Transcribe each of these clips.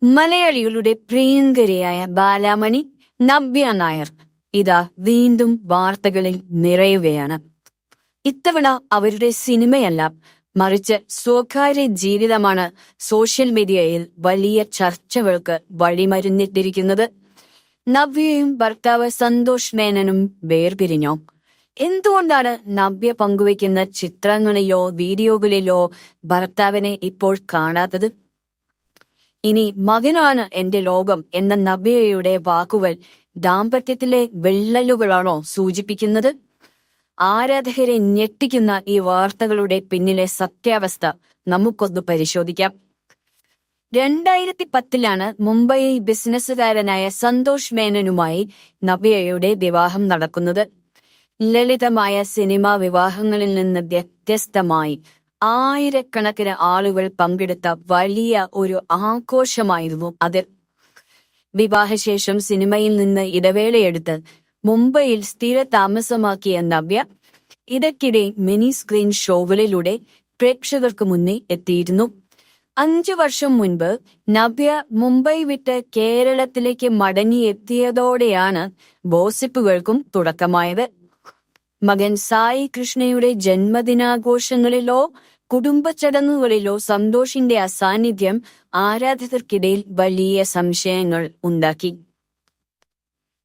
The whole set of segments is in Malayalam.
മലയാളികളുടെ പ്രിയങ്കരിയായ ബാലാമണി നവ്യ നായർ ഇതാ വീണ്ടും വാർത്തകളിൽ നിറയുകയാണ്. ഇത്തവണ അവരുടെ സിനിമയല്ല, മറിച്ച് സ്വകാര്യ ജീവിതമാണ് സോഷ്യൽ മീഡിയയിൽ വലിയ ചർച്ചകൾക്ക് വഴിമരുന്നിട്ടിരിക്കുന്നത്. നവ്യയും ഭർത്താവ് സന്തോഷ് മേനനും വേർപിരിഞ്ഞോ? എന്തുകൊണ്ടാണ് നവ്യ പങ്കുവയ്ക്കുന്ന ചിത്രങ്ങളിലോ വീഡിയോകളിലോ ഭർത്താവിനെ ഇപ്പോൾ കാണാത്തത്? ഇനി മകനാണ് എന്റെ ലോകം എന്ന നവ്യയുടെ വാക്കുകൾ ദാമ്പത്യത്തിലെ വിള്ളലുകളാണോ സൂചിപ്പിക്കുന്നത്? ആരാധകരെ ഞെട്ടിക്കുന്ന ഈ വാർത്തകളുടെ പിന്നിലെ സത്യാവസ്ഥ നമുക്കൊന്ന് പരിശോധിക്കാം. 2010 മുംബൈ ബിസിനസ്സുകാരനായ സന്തോഷ് മേനനുമായി നവ്യയുടെ വിവാഹം നടക്കുന്നത്. ലളിതമായ സിനിമാ വിവാഹങ്ങളിൽ നിന്ന് വ്യത്യസ്തമായി ആയിരക്കണക്കിന് ആളുകൾ പങ്കെടുത്ത വലിയ ഒരു ആഘോഷമായിരുന്നു അത്. വിവാഹശേഷം സിനിമയിൽ നിന്ന് ഇടവേളയെടുത്ത് മുംബൈയിൽ സ്ഥിര താമസമാക്കിയ നവ്യ ഇടയ്ക്കിടെ മിനി സ്ക്രീൻ ഷോകളിലൂടെ പ്രേക്ഷകർക്ക് മുന്നിൽ എത്തിയിരുന്നു. 5 വർഷം മുൻപ് നവ്യ മുംബൈ വിട്ട് കേരളത്തിലേക്ക് മടങ്ങിയെത്തിയതോടെയാണ് ഗോസിപ്പുകൾക്കും തുടക്കമായത്. മകൻ സായി കൃഷ്ണയുടെ ജന്മദിനാഘോഷങ്ങളിലോ കുടുംബ ചടങ്ങുകളിലോ സന്തോഷിന്റെ അസാന്നിധ്യം ആരാധകർക്കിടയിൽ വലിയ സംശയങ്ങൾ ഉണ്ടാക്കി.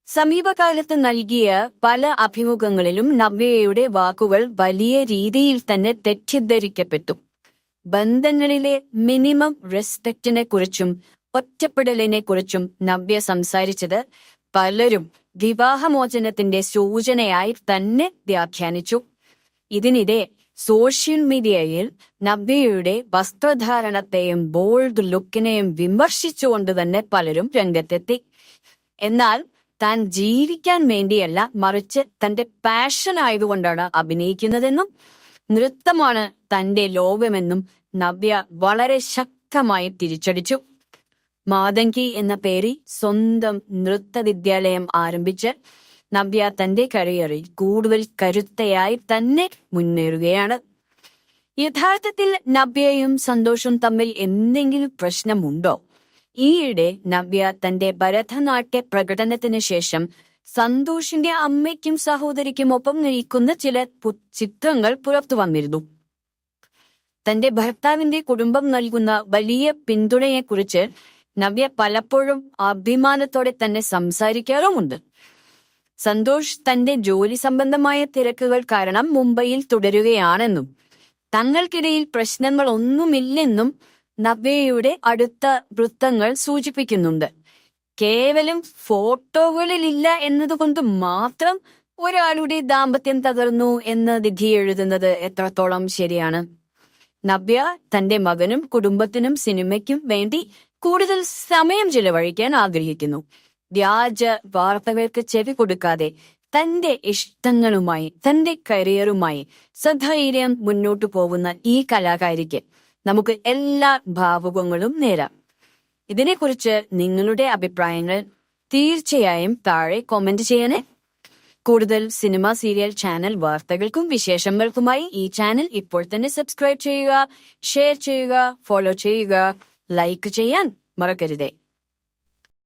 സമീപകാലത്ത് നൽകിയ പല അഭിമുഖങ്ങളിലും നവ്യയുടെ വാക്കുകൾ വലിയ രീതിയിൽ തന്നെ തെറ്റിദ്ധരിക്കപ്പെട്ടു. ബന്ധങ്ങളിലെ മിനിമം റെസ്പെക്റ്റിനെ കുറിച്ചും ഒറ്റപ്പെടലിനെ കുറിച്ചും നവ്യ സംസാരിച്ചത് പലരും വിവാഹമോചനത്തിന്റെ സൂചനയായി തന്നെ വ്യാഖ്യാനിച്ചു. ഇതിനിടെ സോഷ്യൽ മീഡിയയിൽ നവ്യയുടെ വസ്ത്രധാരണത്തെയും ബോൾഡ് ലുക്കിനെയും വിമർശിച്ചുകൊണ്ട് തന്നെ പലരും രംഗത്തെത്തി. എന്നാൽ താൻ ജീവിക്കാൻ വേണ്ടിയല്ല, മറിച്ച് തന്റെ പാഷൻ ആയതുകൊണ്ടാണ് അഭിനയിക്കുന്നതെന്നും നൃത്തമാണ് തന്റെ ലോകമെന്നും നവ്യ വളരെ ശക്തമായി തിരിച്ചടിച്ചു. മാതങ്കി എന്ന പേരിൽ സ്വന്തം നൃത്ത വിദ്യാലയം ആരംഭിച്ച് നവ്യ തന്റെ കരിയറിൽ കൂടുതൽ കരുത്തയായി തന്നെ മുന്നേറുകയാണ്. യഥാർത്ഥത്തിൽ നവ്യയും സന്തോഷും തമ്മിൽ എന്തെങ്കിലും പ്രശ്നമുണ്ടോ? ഈയിടെ നവ്യ തന്റെ ഭരതനാട്യ പ്രകടനത്തിന് ശേഷം സന്തോഷിന്റെ അമ്മയ്ക്കും സഹോദരിക്കും ഒപ്പം നയിക്കുന്ന ചില ചിത്രങ്ങൾ പുറത്തു വന്നിരുന്നു. തന്റെ ഭർത്താവിന്റെ കുടുംബം നൽകുന്ന വലിയ പിന്തുണയെക്കുറിച്ച് നവ്യ പലപ്പോഴും അഭിമാനത്തോടെ തന്നെ സംസാരിക്കാറുമുണ്ട്. സന്തോഷ് തന്റെ ജോലി സംബന്ധമായ തിരക്കുകൾ കാരണം മുംബൈയിൽ തുടരുകയാണെന്നും തങ്ങൾക്കിടയിൽ പ്രശ്നങ്ങൾ ഒന്നുമില്ലെന്നും നവ്യയുടെ അടുത്ത വൃത്തങ്ങൾ സൂചിപ്പിക്കുന്നുണ്ട്. കേവലം ഫോട്ടോകളിലില്ല എന്നതുകൊണ്ട് മാത്രം ഒരാളുടെ ദാമ്പത്യം തകർന്നു എന്ന് വിധി എഴുതുന്നത് എത്രത്തോളം ശരിയാണ്? നവ്യ തന്റെ മകനും കുടുംബത്തിനും സിനിമയ്ക്കും വേണ്ടി കൂടുതൽ സമയം ചിലവഴിക്കാൻ ആഗ്രഹിക്കുന്നു. വ്യാജ വാർത്തകൾക്ക് ചെവി കൊടുക്കാതെ തന്റെ ഇഷ്ടങ്ങളുമായി തന്റെ കരിയറുമായി സധൈര്യം മുന്നോട്ടു പോകുന്ന ഈ കലാകാരിക്ക് നമുക്ക് എല്ലാ ഭാവുകങ്ങളും നേരാം. ഇതിനെക്കുറിച്ച് നിങ്ങളുടെ അഭിപ്രായങ്ങൾ തീർച്ചയായും താഴെ കമന്റ് ചെയ്യണേ. കൂടുതൽ സിനിമ സീരിയൽ ചാനൽ വാർത്തകൾക്കും വിശേഷങ്ങൾക്കുമായി ഈ ചാനൽ ഇപ്പോൾ തന്നെ സബ്സ്ക്രൈബ് ചെയ്യുക, ഷെയർ ചെയ്യുക, ഫോളോ ചെയ്യുക, ലൈക്ക് ചെയ്യാൻ മറക്കരുതേ.